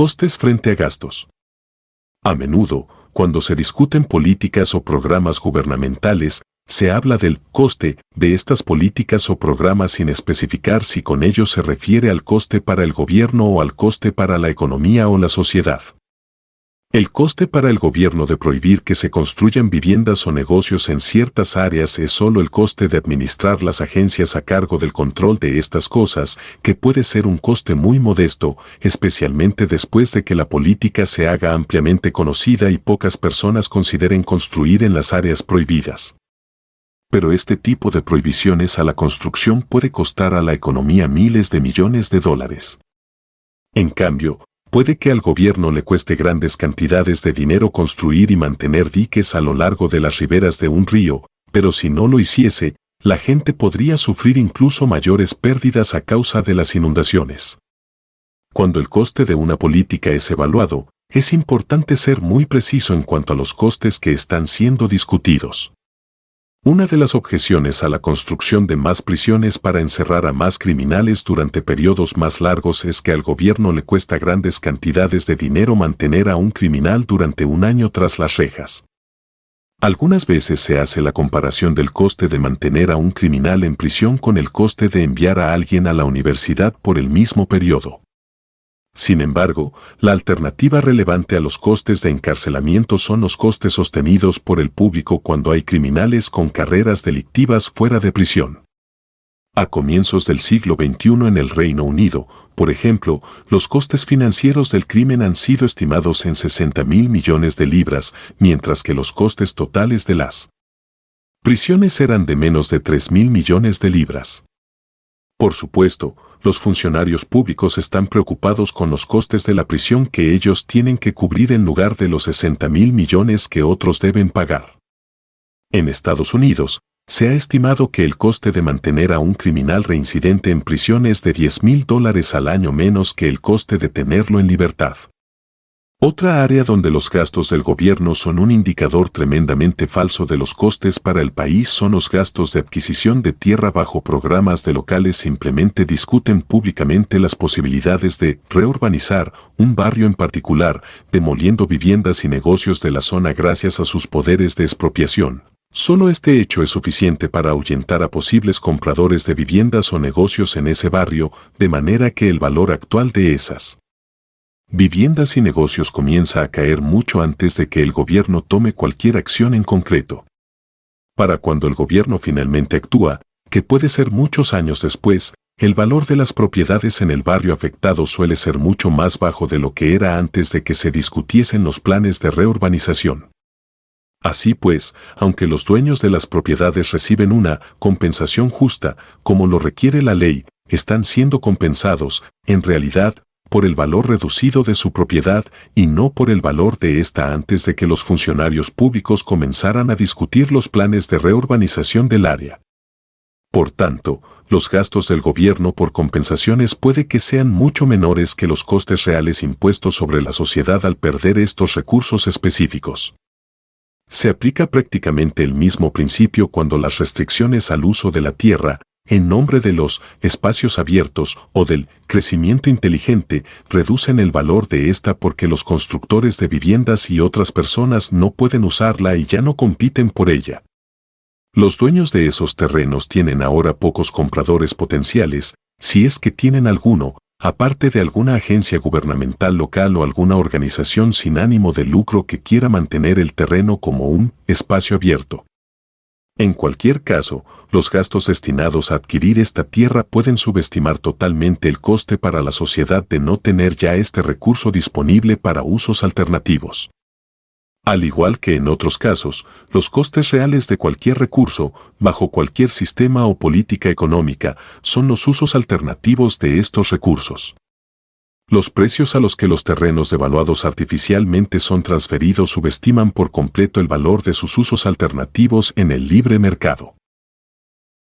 Costes frente a gastos. A menudo, cuando se discuten políticas o programas gubernamentales, se habla del coste de estas políticas o programas sin especificar si con ello se refiere al coste para el gobierno o al coste para la economía o la sociedad. El coste para el gobierno de prohibir que se construyan viviendas o negocios en ciertas áreas es solo el coste de administrar las agencias a cargo del control de estas cosas, que puede ser un coste muy modesto, especialmente después de que la política se haga ampliamente conocida y pocas personas consideren construir en las áreas prohibidas. Pero este tipo de prohibiciones a la construcción puede costar a la economía miles de millones de dólares. En cambio, puede que al gobierno le cueste grandes cantidades de dinero construir y mantener diques a lo largo de las riberas de un río, pero si no lo hiciese, la gente podría sufrir incluso mayores pérdidas a causa de las inundaciones. Cuando el coste de una política es evaluado, es importante ser muy preciso en cuanto a los costes que están siendo discutidos. Una de las objeciones a la construcción de más prisiones para encerrar a más criminales durante periodos más largos es que al gobierno le cuesta grandes cantidades de dinero mantener a un criminal durante un año tras las rejas. Algunas veces se hace la comparación del coste de mantener a un criminal en prisión con el coste de enviar a alguien a la universidad por el mismo periodo. Sin embargo, la alternativa relevante a los costes de encarcelamiento son los costes sostenidos por el público cuando hay criminales con carreras delictivas fuera de prisión. A comienzos del siglo XXI en el Reino Unido, por ejemplo, los costes financieros del crimen han sido estimados en 60.000 millones de libras, mientras que los costes totales de las prisiones eran de menos de 3.000 millones de libras. Por supuesto, los funcionarios públicos están preocupados con los costes de la prisión que ellos tienen que cubrir en lugar de los 60.000 millones que otros deben pagar. En Estados Unidos, se ha estimado que el coste de mantener a un criminal reincidente en prisión es de $10.000 al año menos que el coste de tenerlo en libertad. Otra área donde los gastos del gobierno son un indicador tremendamente falso de los costes para el país son los gastos de adquisición de tierra bajo programas de locales simplemente discuten públicamente las posibilidades de reurbanizar un barrio en particular, demoliendo viviendas y negocios de la zona gracias a sus poderes de expropiación. Solo este hecho es suficiente para ahuyentar a posibles compradores de viviendas o negocios en ese barrio, de manera que el valor actual de esas viviendas y negocios comienza a caer mucho antes de que el gobierno tome cualquier acción en concreto. Para cuando el gobierno finalmente actúa, que puede ser muchos años después, el valor de las propiedades en el barrio afectado suele ser mucho más bajo de lo que era antes de que se discutiesen los planes de reurbanización. Así pues, aunque los dueños de las propiedades reciben una compensación justa, como lo requiere la ley, están siendo compensados, en realidad, por el valor reducido de su propiedad y no por el valor de esta antes de que los funcionarios públicos comenzaran a discutir los planes de reurbanización del área. Por tanto, los gastos del gobierno por compensaciones puede que sean mucho menores que los costes reales impuestos sobre la sociedad al perder estos recursos específicos. Se aplica prácticamente el mismo principio cuando las restricciones al uso de la tierra, en nombre de los espacios abiertos o del crecimiento inteligente, reducen el valor de esta porque los constructores de viviendas y otras personas no pueden usarla y ya no compiten por ella. Los dueños de esos terrenos tienen ahora pocos compradores potenciales, si es que tienen alguno, aparte de alguna agencia gubernamental local o alguna organización sin ánimo de lucro que quiera mantener el terreno como un espacio abierto. En cualquier caso, los gastos destinados a adquirir esta tierra pueden subestimar totalmente el coste para la sociedad de no tener ya este recurso disponible para usos alternativos. Al igual que en otros casos, los costes reales de cualquier recurso, bajo cualquier sistema o política económica, son los usos alternativos de estos recursos. Los precios a los que los terrenos devaluados artificialmente son transferidos subestiman por completo el valor de sus usos alternativos en el libre mercado.